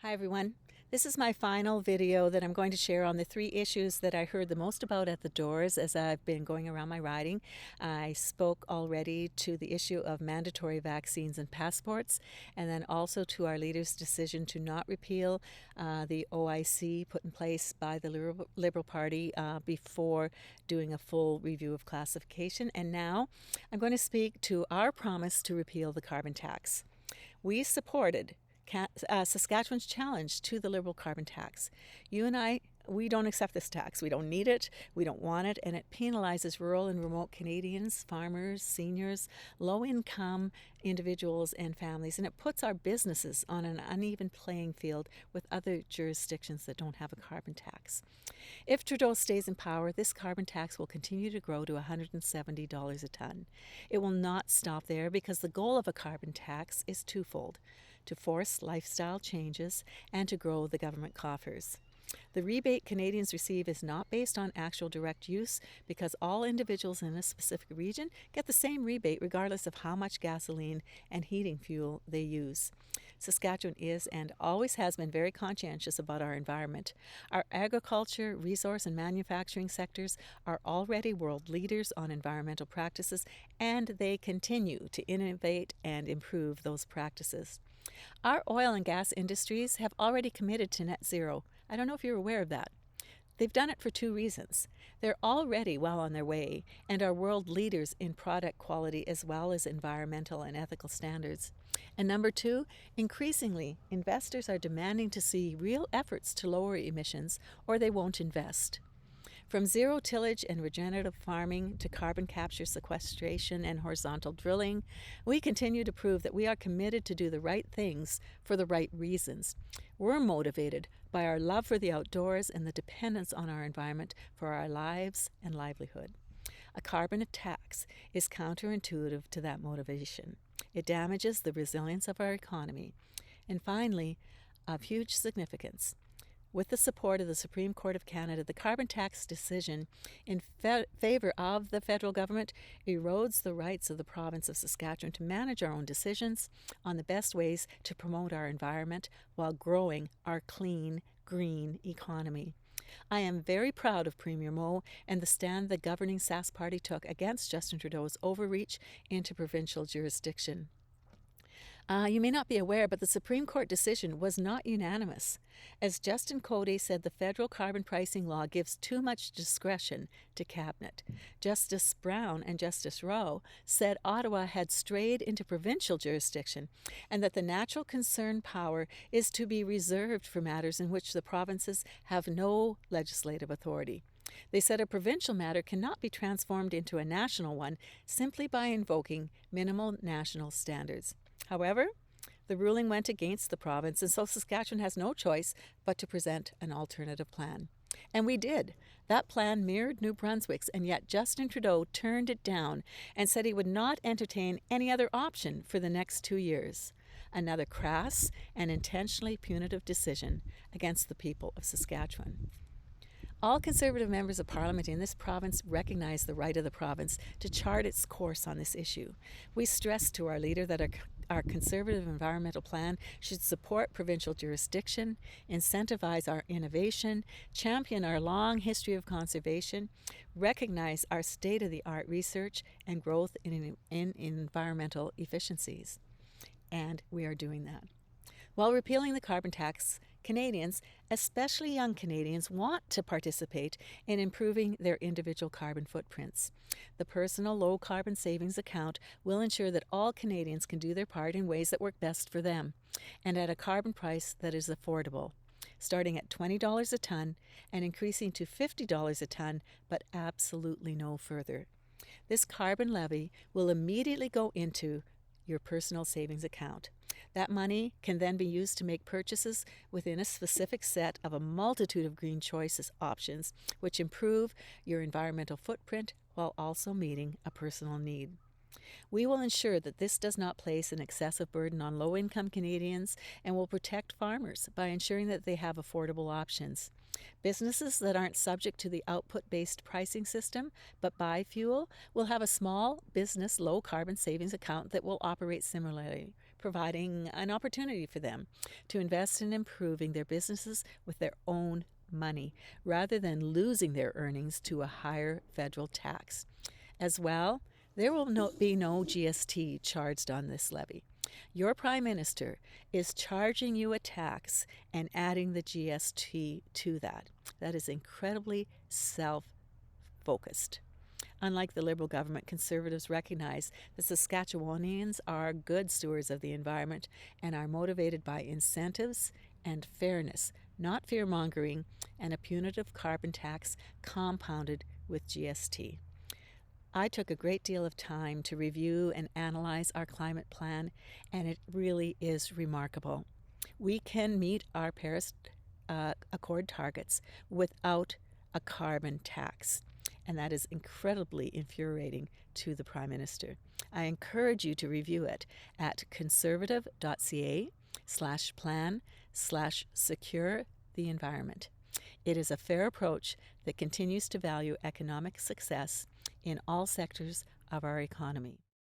Hi everyone. This is my final video that I'm going to share on the 3 issues that I heard the most about at the doors as I've been going around my riding. I spoke already to the issue of mandatory vaccines and passports, and then also to our leaders' decision to not repeal the OIC put in place by the Liberal Party before doing a full review of classification. And now I'm going to speak to our promise to repeal the carbon tax. We supported Saskatchewan's challenge to the Liberal carbon tax. You and I, we don't accept this tax. We don't need it. We don't want it. And it penalizes rural and remote Canadians, farmers, seniors, low-income individuals and families. And it puts our businesses on an uneven playing field with other jurisdictions that don't have a carbon tax. If Trudeau stays in power, this carbon tax will continue to grow to $170 a ton. It will not stop there because the goal of a carbon tax is twofold: to force lifestyle changes and to grow the government coffers. The rebate Canadians receive is not based on actual direct use because all individuals in a specific region get the same rebate regardless of how much gasoline and heating fuel they use. Saskatchewan is and always has been very conscientious about our environment. Our agriculture, resource and manufacturing sectors are already world leaders on environmental practices, and they continue to innovate and improve those practices. Our oil and gas industries have already committed to net zero. I don't know if you're aware of that. They've done it for 2 reasons. They're already well on their way and are world leaders in product quality as well as environmental and ethical standards. And number 2, increasingly, investors are demanding to see real efforts to lower emissions or they won't invest. From zero tillage and regenerative farming to carbon capture, sequestration, and horizontal drilling, we continue to prove that we are committed to do the right things for the right reasons. We're motivated by our love for the outdoors and the dependence on our environment for our lives and livelihood. A carbon tax is counterintuitive to that motivation. It damages the resilience of our economy. And finally, of huge significance, with the support of the Supreme Court of Canada, the carbon tax decision in favor of the federal government erodes the rights of the province of Saskatchewan to manage our own decisions on the best ways to promote our environment while growing our clean, green economy. I am very proud of Premier Moe and the stand the governing Sask Party took against Justin Trudeau's overreach into provincial jurisdiction. You may not be aware, but the Supreme Court decision was not unanimous. As Justin Cody said, the federal carbon pricing law gives too much discretion to Cabinet. Justice Brown and Justice Rowe said Ottawa had strayed into provincial jurisdiction and that the natural concern power is to be reserved for matters in which the provinces have no legislative authority. They said a provincial matter cannot be transformed into a national one simply by invoking minimal national standards. However, the ruling went against the province, and so Saskatchewan has no choice but to present an alternative plan. And we did. That plan mirrored New Brunswick's, and yet Justin Trudeau turned it down and said he would not entertain any other option for the next 2 years. Another crass and intentionally punitive decision against the people of Saskatchewan. All Conservative members of Parliament in this province recognize the right of the province to chart its course on this issue. We stress to our leader that our Conservative environmental plan should support provincial jurisdiction, incentivize our innovation, champion our long history of conservation, recognize our state-of-the-art research and growth in environmental efficiencies. And we are doing that. While repealing the carbon tax, Canadians, especially young Canadians, want to participate in improving their individual carbon footprints. The personal low carbon savings account will ensure that all Canadians can do their part in ways that work best for them and at a carbon price that is affordable, starting at $20 a ton and increasing to $50 a ton, but absolutely no further. This carbon levy will immediately go into your personal savings account. That money can then be used to make purchases within a specific set of a multitude of green choices options, which improve your environmental footprint while also meeting a personal need. We will ensure that this does not place an excessive burden on low-income Canadians and will protect farmers by ensuring that they have affordable options. Businesses that aren't subject to the output-based pricing system but buy fuel will have a small business low-carbon savings account that will operate similarly, providing an opportunity for them to invest in improving their businesses with their own money rather than losing their earnings to a higher federal tax. As well, there will be no GST charged on this levy. Your Prime Minister is charging you a tax and adding the GST to that. That is incredibly self-focused. Unlike the Liberal government, Conservatives recognize that Saskatchewanians are good stewards of the environment and are motivated by incentives and fairness, not fear-mongering and a punitive carbon tax compounded with GST. I took a great deal of time to review and analyze our climate plan, and it really is remarkable. We can meet our Paris Accord targets without a carbon tax, and that is incredibly infuriating to the Prime Minister. I encourage you to review it at conservative.ca/plan/secure the environment. It is a fair approach that continues to value economic success in all sectors of our economy.